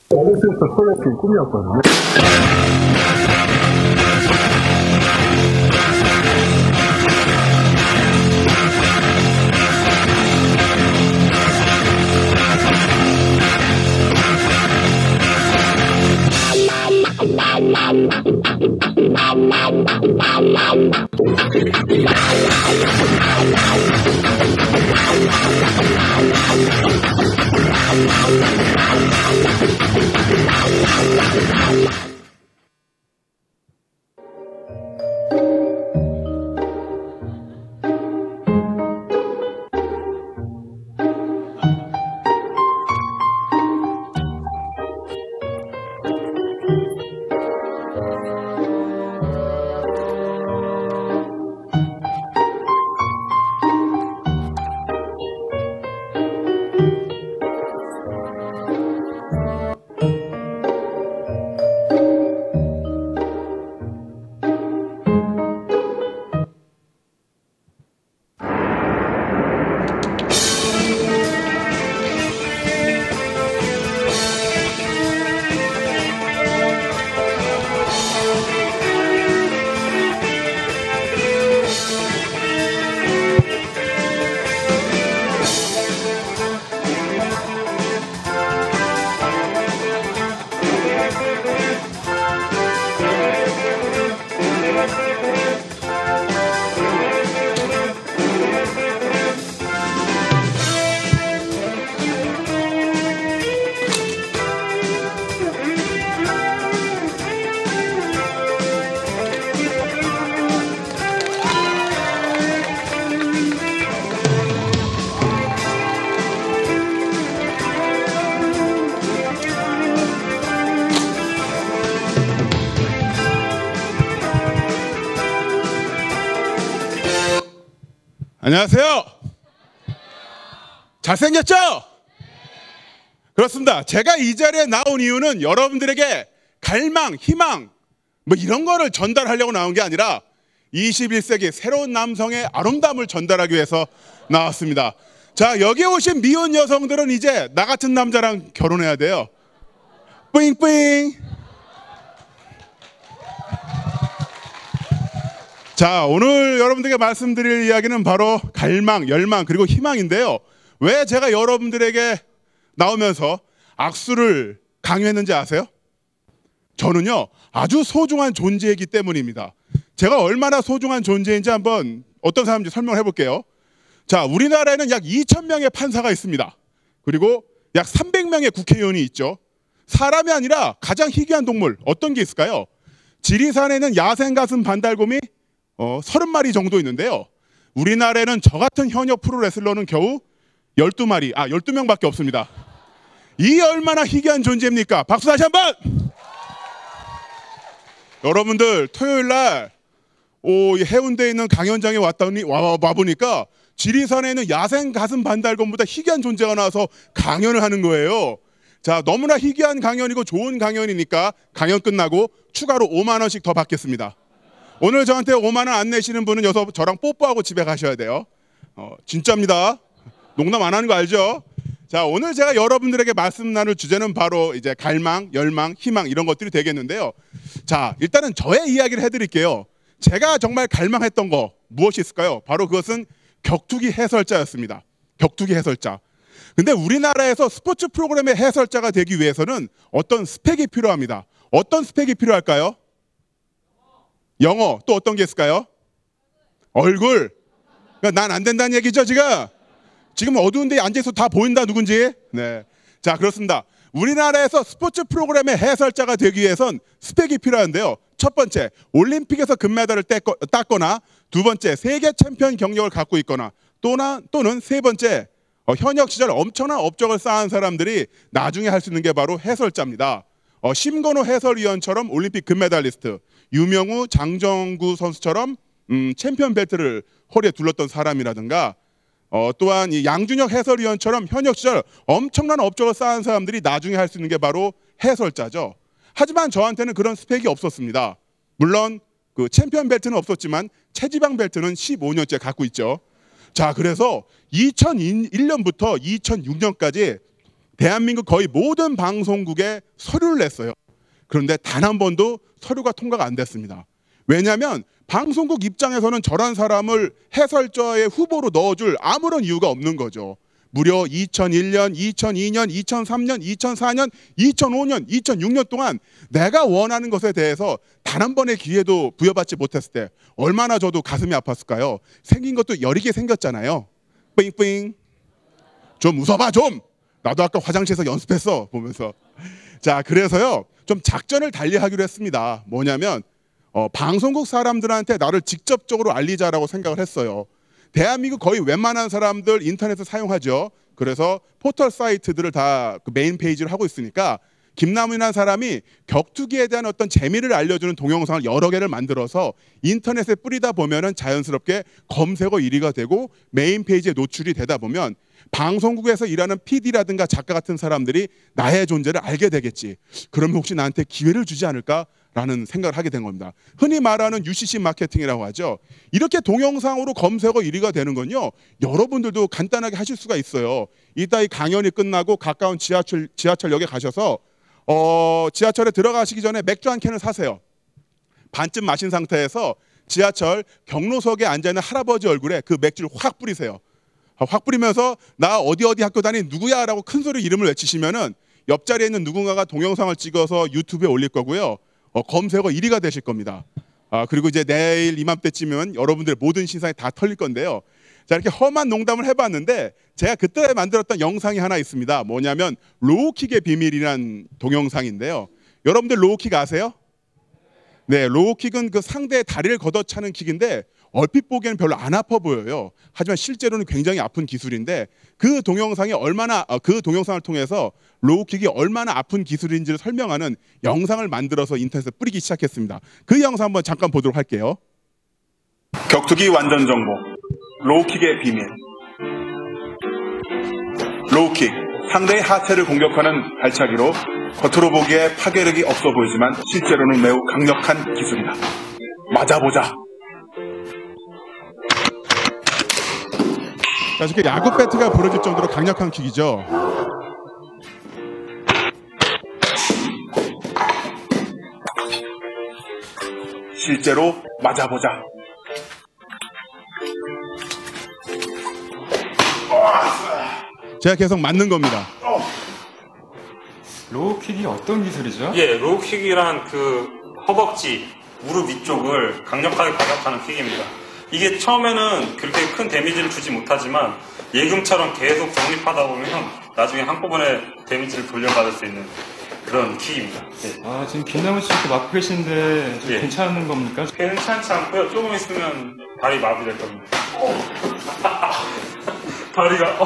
어렸을 때 프로레슬링 꿈이었거든요. 안녕하세요. 잘생겼죠? 그렇습니다. 제가 이 자리에 나온 이유는 여러분들에게 갈망, 희망 뭐 이런 거를 전달하려고 나온 게 아니라 21세기 새로운 남성의 아름다움을 전달하기 위해서 나왔습니다. 자, 여기 오신 미혼 여성들은 이제 나 같은 남자랑 결혼해야 돼요. 뿌잉뿌잉. 자, 오늘 여러분들에게 말씀드릴 이야기는 바로 갈망, 열망 그리고 희망인데요. 왜 제가 여러분들에게 나오면서 악수를 강요했는지 아세요? 저는요 아주 소중한 존재이기 때문입니다. 제가 얼마나 소중한 존재인지 한번 어떤 사람인지 설명해 볼게요. 자, 우리나라에는 약 2,000명의 판사가 있습니다. 그리고 약 300명의 국회의원이 있죠. 사람이 아니라 가장 희귀한 동물 어떤 게 있을까요? 지리산에는 야생가슴 반달곰이 30마리 정도 있는데요. 우리나라에는 저 같은 현역 프로레슬러는 겨우 12명밖에 없습니다. 이 얼마나 희귀한 존재입니까? 박수 다시 한번! 여러분들 토요일 날 해운대에 있는 강연장에 와보니까 지리산에는 야생 가슴 반달곰보다 희귀한 존재가 나와서 강연을 하는 거예요. 자, 너무나 희귀한 강연이고 좋은 강연이니까 강연 끝나고 추가로 5만 원씩 더 받겠습니다. 오늘 저한테 5만 원 안 내시는 분은 여기서 저랑 뽀뽀하고 집에 가셔야 돼요. 진짜입니다. 농담 안 하는 거 알죠? 자, 오늘 제가 여러분들에게 말씀 나눌 주제는 바로 이제 갈망, 열망, 희망 이런 것들이 되겠는데요. 자, 일단은 저의 이야기를 해드릴게요. 제가 정말 갈망했던 거 무엇이 있을까요? 바로 그것은 격투기 해설자였습니다. 격투기 해설자. 근데 우리나라에서 스포츠 프로그램의 해설자가 되기 위해서는 어떤 스펙이 필요합니다. 어떤 스펙이 필요할까요? 영어. 또 어떤 게 있을까요? 얼굴. 그러니까 난 안 된다는 얘기죠 지금 어두운 데 앉아서 다 보인다 누군지. 네. 자, 그렇습니다. 우리나라에서 스포츠 프로그램의 해설자가 되기 위해선 스펙이 필요한데요. 첫 번째, 올림픽에서 금메달을 땄거나, 두 번째, 세계 챔피언 경력을 갖고 있거나, 또는 세 번째, 현역 시절 엄청난 업적을 쌓은 사람들이 나중에 할 수 있는 게 바로 해설자입니다. 심건호 해설위원처럼 올림픽 금메달리스트, 유명우, 장정구 선수처럼 챔피언 벨트를 허리에 둘렀던 사람이라든가, 또한 이 양준혁 해설위원처럼 현역 시절 엄청난 업적을 쌓은 사람들이 나중에 할 수 있는 게 바로 해설자죠. 하지만 저한테는 그런 스펙이 없었습니다. 물론 그 챔피언 벨트는 없었지만 체지방 벨트는 15년째 갖고 있죠. 자, 그래서 2001년부터 2006년까지 대한민국 거의 모든 방송국에 서류를 냈어요. 그런데 단 한 번도 서류가 통과가 안 됐습니다. 왜냐하면 방송국 입장에서는 저런 사람을 해설자의 후보로 넣어줄 아무런 이유가 없는 거죠. 무려 2001년, 2002년, 2003년, 2004년, 2005년, 2006년 동안 내가 원하는 것에 대해서 단 한 번의 기회도 부여받지 못했을 때 얼마나 저도 가슴이 아팠을까요? 생긴 것도 여리게 생겼잖아요. 삥삥. 좀 웃어봐 좀. 나도 아까 화장실에서 연습했어 보면서. 자, 그래서요 좀 작전을 달리하기로 했습니다. 뭐냐면 방송국 사람들한테 나를 직접적으로 알리자라고 생각을 했어요. 대한민국 거의 웬만한 사람들 인터넷을 사용하죠. 그래서 포털 사이트들을 다 그 메인 페이지를 하고 있으니까 김남훈이라는 사람이 격투기에 대한 어떤 재미를 알려주는 동영상을 여러 개를 만들어서 인터넷에 뿌리다 보면은 자연스럽게 검색어 1위가 되고 메인 페이지에 노출이 되다 보면 방송국에서 일하는 PD라든가 작가 같은 사람들이 나의 존재를 알게 되겠지. 그러면 혹시 나한테 기회를 주지 않을까라는 생각을 하게 된 겁니다. 흔히 말하는 UCC 마케팅이라고 하죠. 이렇게 동영상으로 검색어 1위가 되는 건요. 여러분들도 간단하게 하실 수가 있어요. 이따 이 강연이 끝나고 가까운 지하철역에 가셔서 지하철에 들어가시기 전에 맥주 한 캔을 사세요. 반쯤 마신 상태에서 지하철 경로석에 앉아있는 할아버지 얼굴에 그 맥주를 확 뿌리세요. 확 뿌리면서 나 어디 학교 다닌 누구야 라고 큰 소리 이름을 외치시면은 옆자리에 있는 누군가가 동영상을 찍어서 유튜브에 올릴 거고요. 검색어 1위가 되실 겁니다. 그리고 이제 내일 이맘때쯤이면 여러분들의 모든 신상이 다 털릴 건데요. 자, 이렇게 험한 농담을 해봤는데 제가 그때 만들었던 영상이 하나 있습니다. 뭐냐면 로우킥의 비밀이란 동영상인데요. 여러분들 로우킥 아세요? 네, 로우킥은 그 상대의 다리를 걷어차는 킥인데 얼핏 보기에는 별로 안 아파 보여요. 하지만 실제로는 굉장히 아픈 기술인데 그 동영상을 통해서 로우킥이 얼마나 아픈 기술인지를 설명하는 영상을 만들어서 인터넷에 뿌리기 시작했습니다. 그 영상 한번 잠깐 보도록 할게요. 격투기 완전 정보. 로우킥의 비밀. 로우킥. 상대의 하체를 공격하는 발차기로 겉으로 보기에 파괴력이 없어 보이지만 실제로는 매우 강력한 기술이다. 맞아보자. 자, 이렇게 야구 배트가 부러질 정도로 강력한 킥이죠. 실제로 맞아보자. 제가 계속 맞는 겁니다. 로우킥이 어떤 기술이죠? 예, 로우킥이란 그 허벅지, 무릎 위쪽을 강력하게 반격하는 킥입니다. 이게 처음에는 그렇게 큰 데미지를 주지 못하지만 예금처럼 계속 정립하다 보면 나중에 한꺼번에 데미지를 돌려받을 수 있는 그런 킥입니다. 예. 지금 김남훈 씨 이렇게 맡고 계신데 좀 예. 괜찮은 겁니까? 괜찮지 않고요. 조금 있으면 다리 마비될 겁니다. 다리가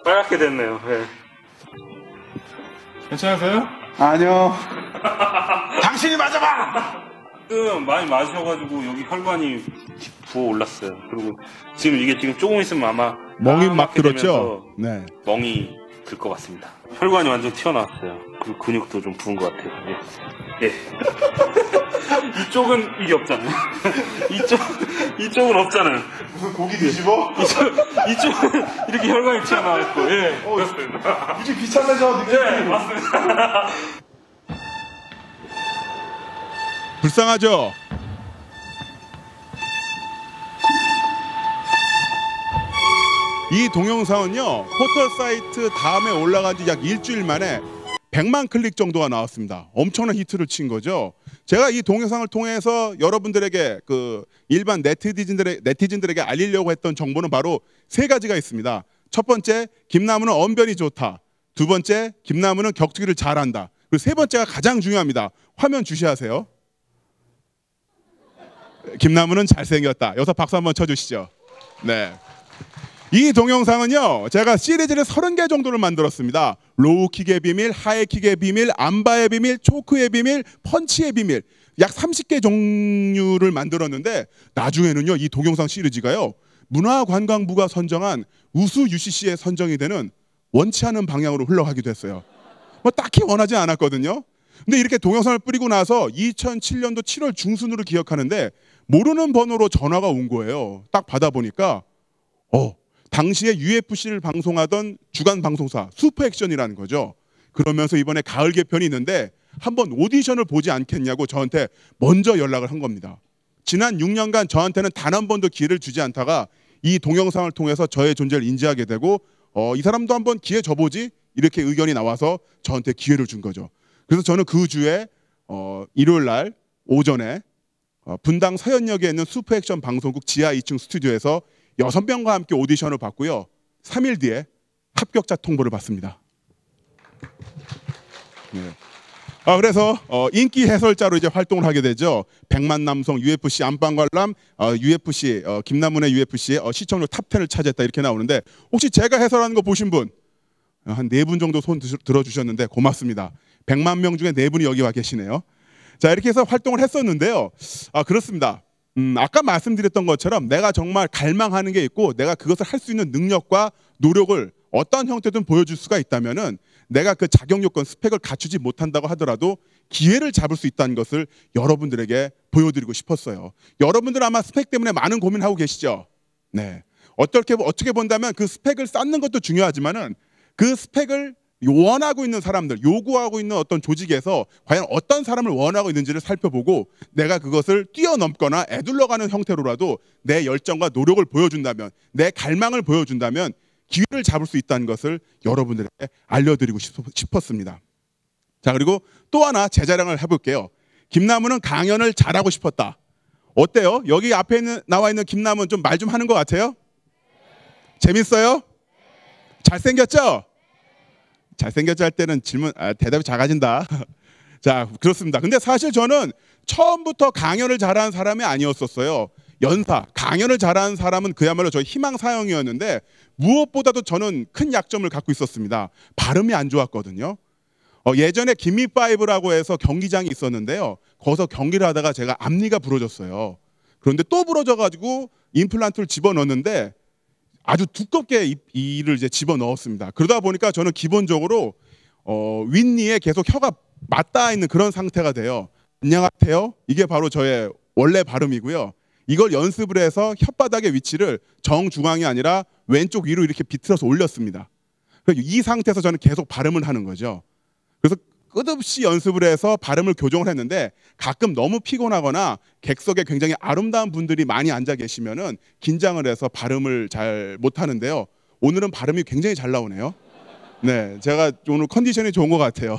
빨갛게 됐네요. 예. 괜찮으세요? 아니요. 당신이 맞아봐! 지금 많이 마셔가지고 여기 혈관이 부어 올랐어요. 그리고 지금 이게 조금 있으면 아마 멍이 막 까맣게 들었죠? 되면서 네. 멍이 들 것 같습니다. 혈관이 완전 튀어나왔어요. 그리고 근육도 좀 부은 것 같아요. 예. 예. 이쪽은 이게 없잖아요. 이쪽은 없잖아요. 무슨 고기 뒤집어? 이쪽은 이렇게 혈관이 튀어나와 있고, 예. 그렇습니다. 이제 귀찮아져, 느낌이. 예, 맞습니다. 불쌍하죠? 이 동영상은요 포털 사이트 다음에 올라간 지 약 일주일 만에 100만 클릭 정도가 나왔습니다. 엄청난 히트를 친 거죠. 제가 이 동영상을 통해서 여러분들에게 그 일반 네티즌들에게 알리려고 했던 정보는 바로 세 가지가 있습니다. 첫 번째, 김남훈은 언변이 좋다. 두 번째, 김남훈은 격투기를 잘한다. 그리고 세 번째가 가장 중요합니다. 화면 주시하세요. 김남훈은 잘생겼다. 여기서 박수 한번 쳐주시죠. 네. 이 동영상은요 제가 시리즈를 30개 정도를 만들었습니다. 로우킥의 비밀, 하이킥의 비밀, 암바의 비밀, 초크의 비밀, 펀치의 비밀 약 30개 종류를 만들었는데 나중에는요 이 동영상 시리즈가요 문화관광부가 선정한 우수 UCC에 선정이 되는 원치 않은 방향으로 흘러가기도 했어요. 뭐 딱히 원하지 않았거든요. 근데 이렇게 동영상을 뿌리고 나서 2007년도 7월 중순으로 기억하는데 모르는 번호로 전화가 온 거예요. 딱 받아보니까 당시에 UFC를 방송하던 주간 방송사 슈퍼액션이라는 거죠. 그러면서 이번에 가을 개편이 있는데 한번 오디션을 보지 않겠냐고 저한테 먼저 연락을 한 겁니다. 지난 6년간 저한테는 단 한 번도 기회를 주지 않다가 이 동영상을 통해서 저의 존재를 인지하게 되고 이 사람도 한번 기회 줘보지 이렇게 의견이 나와서 저한테 기회를 준 거죠. 그래서 저는 그 주에 일요일 날 오전에 분당 서현역에 있는 슈퍼액션 방송국 지하 2층 스튜디오에서 6명과 함께 오디션을 받고요. 3일 뒤에 합격자 통보를 받습니다. 네. 그래서 인기 해설자로 이제 활동을 하게 되죠. 100만 남성 UFC 안방관람 UFC 김남훈의 UFC의 시청률 탑10을 차지했다 이렇게 나오는데 혹시 제가 해설하는 거 보신 분? 한 4분 정도 손 들어주셨는데 고맙습니다. 100만 명 중에 4분이 여기 와 계시네요. 자, 이렇게 해서 활동을 했었는데요. 그렇습니다. 아까 말씀드렸던 것처럼 내가 정말 갈망하는 게 있고 내가 그것을 할 수 있는 능력과 노력을 어떤 형태든 보여줄 수가 있다면은 내가 그 자격 요건 스펙을 갖추지 못한다고 하더라도 기회를 잡을 수 있다는 것을 여러분들에게 보여드리고 싶었어요. 여러분들 아마 스펙 때문에 많은 고민하고 계시죠? 네. 어떻게 본다면 그 스펙을 쌓는 것도 중요하지만은 그 스펙을 원하고 있는 사람들, 요구하고 있는 어떤 조직에서 과연 어떤 사람을 원하고 있는지를 살펴보고 내가 그것을 뛰어넘거나 애둘러가는 형태로라도 내 열정과 노력을 보여준다면, 내 갈망을 보여준다면 기회를 잡을 수 있다는 것을 여러분들에게 알려드리고 싶었습니다. 자, 그리고 또 하나 제 자랑을 해볼게요. 김남훈은 강연을 잘하고 싶었다. 어때요? 여기 앞에 나와 있는 김남훈 좀 말 좀 하는 것 같아요? 재밌어요? 잘생겼죠? 잘생겼죠 할 때는 대답이 작아진다. 자, 그렇습니다. 근데 사실 저는 처음부터 강연을 잘하는 사람이 아니었었어요. 강연을 잘하는 사람은 그야말로 저희 희망사형이었는데 무엇보다도 저는 큰 약점을 갖고 있었습니다. 발음이 안 좋았거든요. 예전에 김미5라고 해서 경기장이 있었는데요. 거기서 경기를 하다가 제가 앞니가 부러졌어요. 그런데 또 부러져가지고 임플란트를 집어넣었는데 아주 두껍게 이를 이제 집어넣었습니다. 그러다 보니까 저는 기본적으로 윗니에 계속 혀가 맞닿아 있는 그런 상태가 돼요. 안녕하세요. 이게 바로 저의 원래 발음이고요. 이걸 연습을 해서 혓바닥의 위치를 정중앙이 아니라 왼쪽 위로 이렇게 비틀어서 올렸습니다. 이 상태에서 저는 계속 발음을 하는 거죠. 그래서 끝없이 연습을 해서 발음을 교정을 했는데 가끔 너무 피곤하거나 객석에 굉장히 아름다운 분들이 많이 앉아 계시면은 긴장을 해서 발음을 잘 못하는데요. 오늘은 발음이 굉장히 잘 나오네요. 네, 제가 오늘 컨디션이 좋은 것 같아요.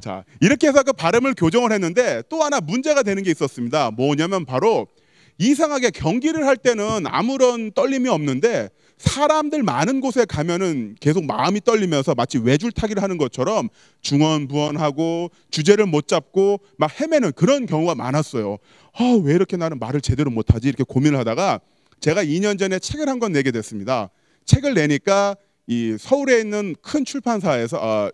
자, 이렇게 해서 그 발음을 교정을 했는데 또 하나 문제가 되는 게 있었습니다. 뭐냐면 바로 이상하게 경기를 할 때는 아무런 떨림이 없는데 사람들 많은 곳에 가면은 계속 마음이 떨리면서 마치 외줄타기를 하는 것처럼 중언부언하고 주제를 못 잡고 막 헤매는 그런 경우가 많았어요. 왜 이렇게 나는 말을 제대로 못하지? 이렇게 고민을 하다가 제가 2년 전에 책을 한 권 내게 됐습니다. 책을 내니까 이 서울에 있는 큰 출판사에서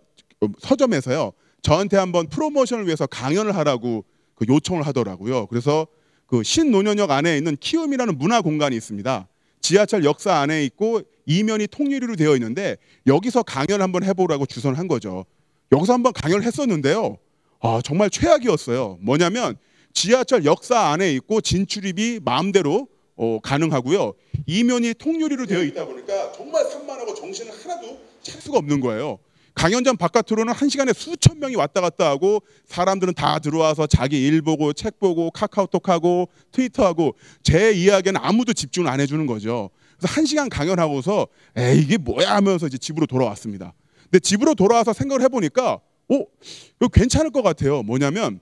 서점에서요 저한테 한번 프로모션을 위해서 강연을 하라고 그 요청을 하더라고요. 그래서 그 신논현역 안에 있는 키움이라는 문화 공간이 있습니다. 지하철 역사 안에 있고 이면이 통유리로 되어 있는데 여기서 강연을 한번 해보라고 주선을 한 거죠. 여기서 한번 강연을 했었는데요. 정말 최악이었어요. 뭐냐면 지하철 역사 안에 있고 진출입이 마음대로 가능하고요. 이면이 통유리로 되어 있다 보니까 정말 산만하고 정신을 하나도 찰 수가 없는 거예요. 강연장 바깥으로는 1시간에 수천 명이 왔다 갔다 하고 사람들은 다 들어와서 자기 일 보고 책 보고 카카오톡하고 트위터하고 제 이야기는 아무도 집중을 안 해주는 거죠. 그래서 1시간 강연하고서 이게 뭐야 하면서 이제 집으로 돌아왔습니다. 근데 집으로 돌아와서 생각을 해보니까 이거 괜찮을 것 같아요. 뭐냐면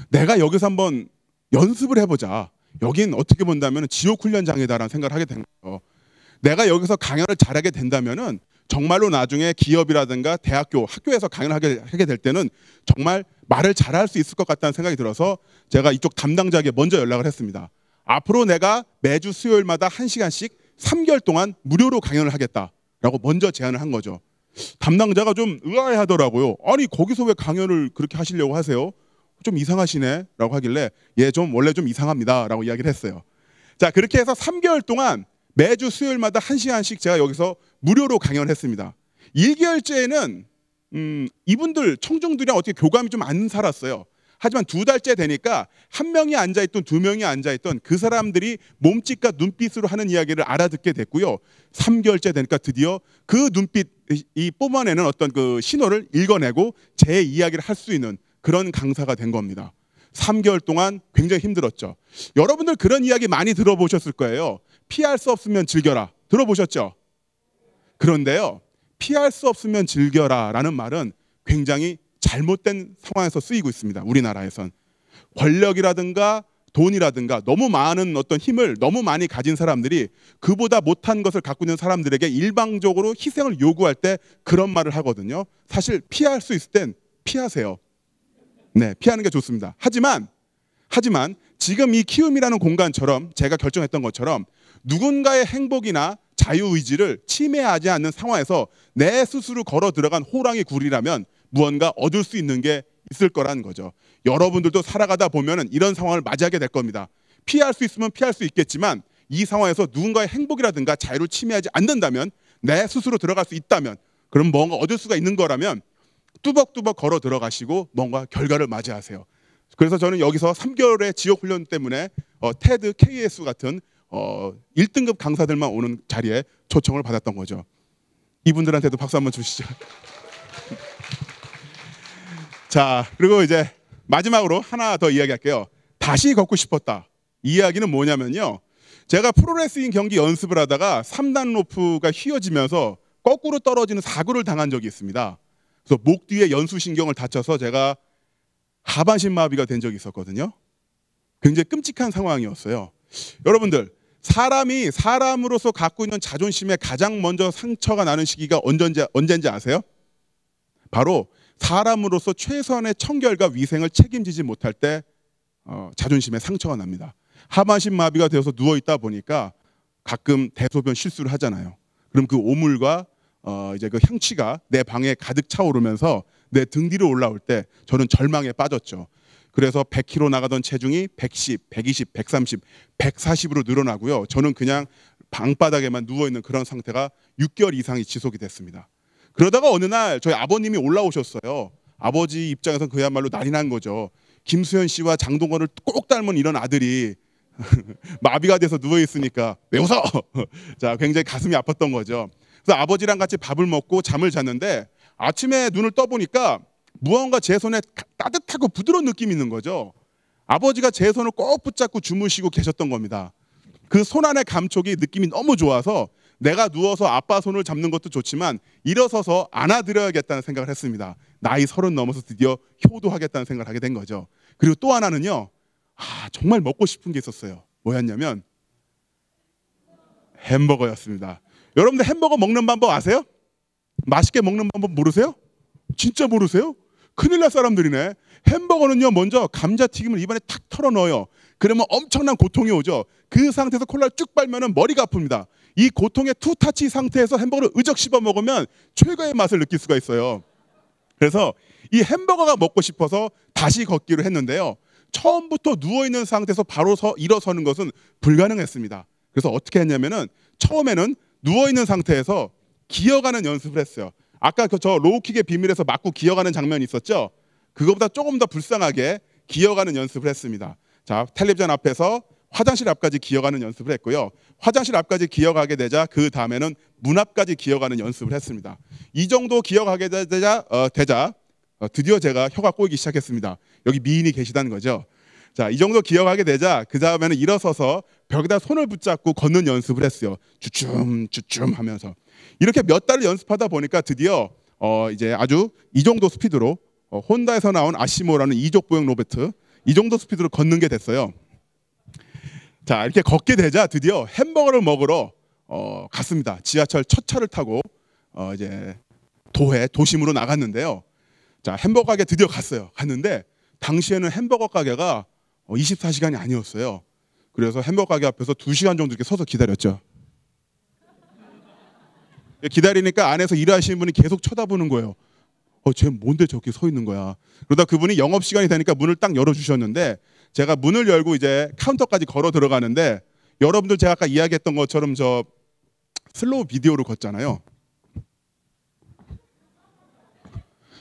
내가 여기서 한번 연습을 해보자. 여긴 어떻게 본다면 지옥 훈련장이다라는 생각을 하게 된 거예요. 내가 여기서 강연을 잘하게 된다면은 정말로 나중에 기업이라든가 학교에서 강연을 하게 될 때는 정말 말을 잘할 수 있을 것 같다는 생각이 들어서 제가 이쪽 담당자에게 먼저 연락을 했습니다. 앞으로 내가 매주 수요일마다 1시간씩 3개월 동안 무료로 강연을 하겠다라고 먼저 제안을 한 거죠. 담당자가 좀 의아해 하더라고요. 아니 거기서 왜 강연을 그렇게 하시려고 하세요? 좀 이상하시네 라고 하길래 원래 좀 이상합니다 라고 이야기를 했어요. 자, 그렇게 해서 3개월 동안 매주 수요일마다 1시간씩 제가 여기서 무료로 강연을 했습니다. 1개월째에는 이분들 청중들이랑 어떻게 교감이 좀 안 살았어요. 하지만 2달째 되니까 한 명이 앉아있던 2명이 앉아있던 그 사람들이 몸짓과 눈빛으로 하는 이야기를 알아듣게 됐고요. 3개월째 되니까 드디어 그 눈빛이 뿜어내는 어떤 그 신호를 읽어내고 제 이야기를 할 수 있는 그런 강사가 된 겁니다. 3개월 동안 굉장히 힘들었죠. 여러분들 그런 이야기 많이 들어보셨을 거예요. 피할 수 없으면 즐겨라. 들어보셨죠? 그런데요, 피할 수 없으면 즐겨라 라는 말은 굉장히 잘못된 상황에서 쓰이고 있습니다. 우리나라에선 권력이라든가 돈이라든가 너무 많은 어떤 힘을 너무 많이 가진 사람들이 그보다 못한 것을 갖고 있는 사람들에게 일방적으로 희생을 요구할 때 그런 말을 하거든요. 사실 피할 수 있을 땐 피하세요. 네, 피하는 게 좋습니다. 하지만 지금 이 키움이라는 공간처럼 제가 결정했던 것처럼 누군가의 행복이나 자유의지를 침해하지 않는 상황에서 내 스스로 걸어 들어간 호랑이 굴이라면 무언가 얻을 수 있는 게 있을 거라는 거죠. 여러분들도 살아가다 보면은 이런 상황을 맞이하게 될 겁니다. 피할 수 있으면 피할 수 있겠지만 이 상황에서 누군가의 행복이라든가 자유를 침해하지 않는다면, 내 스스로 들어갈 수 있다면, 그럼 뭔가 얻을 수가 있는 거라면 뚜벅뚜벅 걸어 들어가시고 뭔가 결과를 맞이하세요. 그래서 저는 여기서 3개월의 지역 훈련 때문에 테드, KS 같은 1등급 강사들만 오는 자리에 초청을 받았던 거죠. 이분들한테도 박수 한번 주시죠. 자, 그리고 이제 마지막으로 하나 더 이야기할게요. 다시 걷고 싶었다. 이 이야기는 뭐냐면요, 제가 프로레슬링 경기 연습을 하다가 3단 로프가 휘어지면서 거꾸로 떨어지는 사고를 당한 적이 있습니다. 그래서 목 뒤에 연수신경을 다쳐서 제가 하반신 마비가 된 적이 있었거든요. 굉장히 끔찍한 상황이었어요. 여러분들, 사람이 사람으로서 갖고 있는 자존심에 가장 먼저 상처가 나는 시기가 언제인지 아세요? 바로 사람으로서 최소한의 청결과 위생을 책임지지 못할 때 자존심에 상처가 납니다. 하반신 마비가 되어서 누워 있다 보니까 가끔 대소변 실수를 하잖아요. 그럼 그 오물과 이제 그 향취가 내 방에 가득 차오르면서 내 등 뒤로 올라올 때 저는 절망에 빠졌죠. 그래서 100kg 나가던 체중이 110, 120, 130, 140으로 늘어나고요. 저는 그냥 방바닥에만 누워 있는 그런 상태가 6개월 이상이 지속이 됐습니다. 그러다가 어느 날 저희 아버님이 올라오셨어요. 아버지 입장에서는 그야말로 난리 난 거죠. 김수현 씨와 장동건을 꼭 닮은 이런 아들이 마비가 돼서 누워 있으니까 왜 웃어? 자, 굉장히 가슴이 아팠던 거죠. 그래서 아버지랑 같이 밥을 먹고 잠을 잤는데 아침에 눈을 떠보니까 무언가 제 손에 따뜻하고 부드러운 느낌이 있는 거죠. 아버지가 제 손을 꼭 붙잡고 주무시고 계셨던 겁니다. 그 손 안의 감촉이 느낌이 너무 좋아서 내가 누워서 아빠 손을 잡는 것도 좋지만 일어서서 안아드려야겠다는 생각을 했습니다. 나이 30 넘어서 드디어 효도하겠다는 생각을 하게 된 거죠. 그리고 또 하나는요, 정말 먹고 싶은 게 있었어요. 뭐였냐면 햄버거였습니다. 여러분들 햄버거 먹는 방법 아세요? 맛있게 먹는 방법 모르세요? 진짜 모르세요? 큰일 날 사람들이네. 햄버거는요, 먼저 감자튀김을 입안에 탁 털어 넣어요. 그러면 엄청난 고통이 오죠. 그 상태에서 콜라를 쭉 빨면은 머리가 아픕니다. 이 고통의 투타치 상태에서 햄버거를 으적 씹어 먹으면 최고의 맛을 느낄 수가 있어요. 그래서 이 햄버거가 먹고 싶어서 다시 걷기로 했는데요, 처음부터 누워있는 상태에서 바로 일어서는 것은 불가능했습니다. 그래서 어떻게 했냐면은 처음에는 누워있는 상태에서 기어가는 연습을 했어요. 아까 저 로우킥의 비밀에서 맞고 기어가는 장면이 있었죠? 그거보다 조금 더 불쌍하게 기어가는 연습을 했습니다. 자, 텔레비전 앞에서 화장실 앞까지 기어가는 연습을 했고요. 화장실 앞까지 기어가게 되자 그 다음에는 문 앞까지 기어가는 연습을 했습니다. 이 정도 기어가게 되자 드디어 제가 혀가 꼬이기 시작했습니다. 여기 미인이 계시다는 거죠. 자, 이 정도 기어가게 되자 그 다음에는 일어서서 벽에다 손을 붙잡고 걷는 연습을 했어요. 주춤 하면서. 이렇게 몇 달을 연습하다 보니까 드디어 이제 아주 이 정도 스피드로 혼다에서 나온 아시모라는 이족 보행 로봇, 이 정도 스피드로 걷는 게 됐어요. 자, 이렇게 걷게 되자 드디어 햄버거를 먹으러 갔습니다. 지하철 첫 차를 타고 이제 도심으로 나갔는데요. 자, 햄버거 가게 드디어 갔는데 당시에는 햄버거 가게가 24시간이 아니었어요. 그래서 햄버거 가게 앞에서 2시간 정도 이렇게 서서 기다렸죠. 기다리니까 안에서 일하시는 분이 계속 쳐다보는 거예요. 쟤 뭔데 저렇게 서 있는 거야. 그러다 그분이 영업시간이 되니까 문을 딱 열어주셨는데 제가 문을 열고 이제 카운터까지 걸어 들어가는데 여러분들 제가 아까 이야기했던 것처럼 저 슬로우 비디오로 걷잖아요.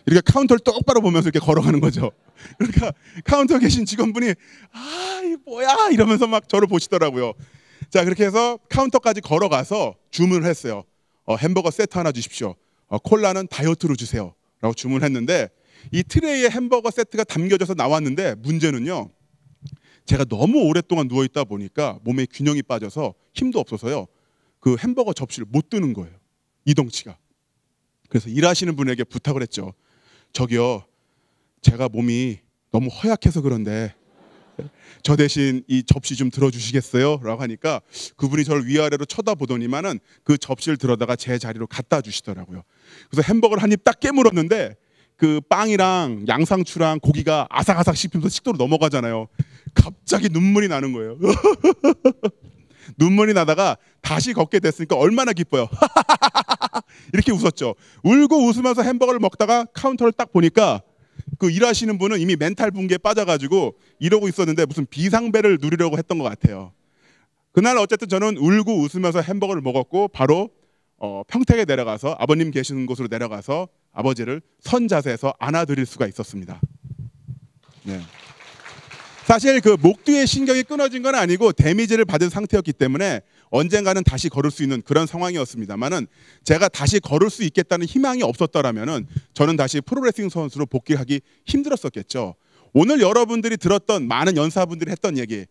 이렇게 카운터를 똑바로 보면서 이렇게 걸어가는 거죠. 그러니까 카운터에 계신 직원분이 이 뭐야 이러면서 막 저를 보시더라고요. 자, 그렇게 해서 카운터까지 걸어가서 주문을 했어요. 햄버거 세트 하나 주십시오. 콜라는 다이어트로 주세요. 라고 주문했는데 이 트레이에 햄버거 세트가 담겨져서 나왔는데 문제는요. 제가 너무 오랫동안 누워있다 보니까 몸에 균형이 빠져서 힘도 없어서요. 그 햄버거 접시를 못 드는 거예요. 이동치가. 그래서 일하시는 분에게 부탁을 했죠. 저기요. 제가 몸이 너무 허약해서 그런데 저 대신 이 접시 좀 들어주시겠어요? 라고 하니까 그분이 저를 위아래로 쳐다보더니만은 그 접시를 들어다가 제 자리로 갖다 주시더라고요. 그래서 햄버거를 한 입 딱 깨물었는데 그 빵이랑 양상추랑 고기가 아삭아삭 씹히면서 식도로 넘어가잖아요. 갑자기 눈물이 나는 거예요. 눈물이 나다가 다시 걷게 됐으니까 얼마나 기뻐요. 이렇게 웃었죠. 울고 웃으면서 햄버거를 먹다가 카운터를 딱 보니까 그 일하시는 분은 이미 멘탈 붕괴에 빠져가지고 이러고 있었는데 무슨 비상배를 누리려고 했던 것 같아요. 그날 어쨌든 저는 울고 웃으면서 햄버거를 먹었고 바로 평택에 내려가서 아버님 계시는 곳으로 내려가서 아버지를 선 자세에서 안아드릴 수가 있었습니다. 네. 사실 그 목 뒤에 신경이 끊어진 건 아니고 데미지를 받은 상태였기 때문에 언젠가는 다시 걸을 수 있는 그런 상황이었습니다만은 제가 다시 걸을 수 있겠다는 희망이 없었더라면은 저는 다시 프로레슬링 선수로 복귀하기 힘들었었겠죠. 오늘 여러분들이 들었던 많은 연사분들이 했던 얘기,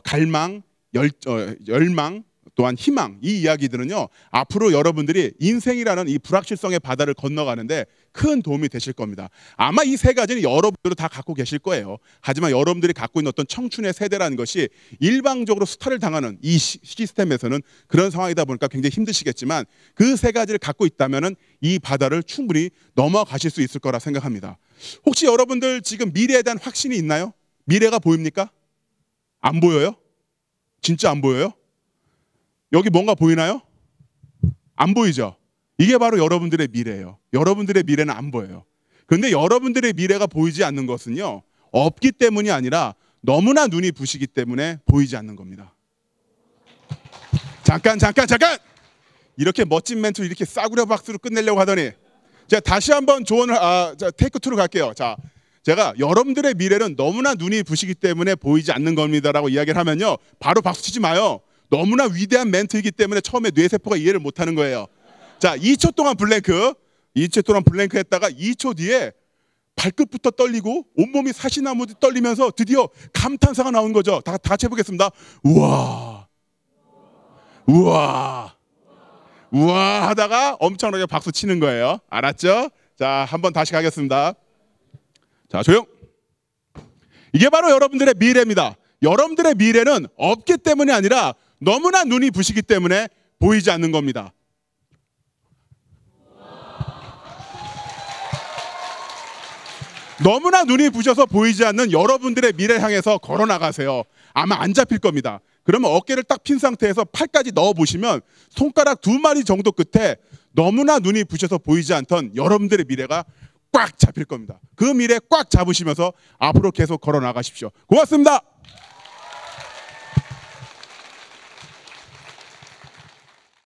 갈망, 열망, 또한 희망, 이 이야기들은요 앞으로 여러분들이 인생이라는 이 불확실성의 바다를 건너가는데 큰 도움이 되실 겁니다. 아마 이 세 가지는 여러분들도 다 갖고 계실 거예요. 하지만 여러분들이 갖고 있는 어떤 청춘의 세대라는 것이 일방적으로 수탈을 당하는 이 시스템에서는 그런 상황이다 보니까 굉장히 힘드시겠지만 그 세 가지를 갖고 있다면은 이 바다를 충분히 넘어가실 수 있을 거라 생각합니다. 혹시 여러분들 지금 미래에 대한 확신이 있나요? 미래가 보입니까? 안 보여요? 진짜 안 보여요? 여기 뭔가 보이나요? 안 보이죠? 이게 바로 여러분들의 미래예요. 여러분들의 미래는 안 보여요. 그런데 여러분들의 미래가 보이지 않는 것은요. 없기 때문이 아니라 너무나 눈이 부시기 때문에 보이지 않는 겁니다. 잠깐! 이렇게 멋진 멘트를 이렇게 싸구려 박수로 끝내려고 하더니 제가 다시 한번 조언을 테이크 2로 갈게요. 자, 제가 여러분들의 미래는 너무나 눈이 부시기 때문에 보이지 않는 겁니다라고 이야기를 하면요. 바로 박수 치지 마요. 너무나 위대한 멘트이기 때문에 처음에 뇌세포가 이해를 못하는 거예요. 자, 2초 동안 블랭크. 2초 동안 블랭크 했다가 2초 뒤에 발끝부터 떨리고 온몸이 사시나무듯 떨리면서 드디어 감탄사가 나온 거죠. 다 같이 해보겠습니다. 우와. 우와. 우와 하다가 엄청나게 박수 치는 거예요. 알았죠? 자, 한번 다시 가겠습니다. 자, 조용. 이게 바로 여러분들의 미래입니다. 여러분들의 미래는 없기 때문이 아니라 너무나 눈이 부시기 때문에 보이지 않는 겁니다. 너무나 눈이 부셔서 보이지 않는 여러분들의 미래 향해서 걸어 나가세요. 아마 안 잡힐 겁니다. 그러면 어깨를 딱 핀 상태에서 팔까지 넣어 보시면 손가락 2마리 정도 끝에 너무나 눈이 부셔서 보이지 않던 여러분들의 미래가 꽉 잡힐 겁니다. 그 미래 꽉 잡으시면서 앞으로 계속 걸어 나가십시오. 고맙습니다.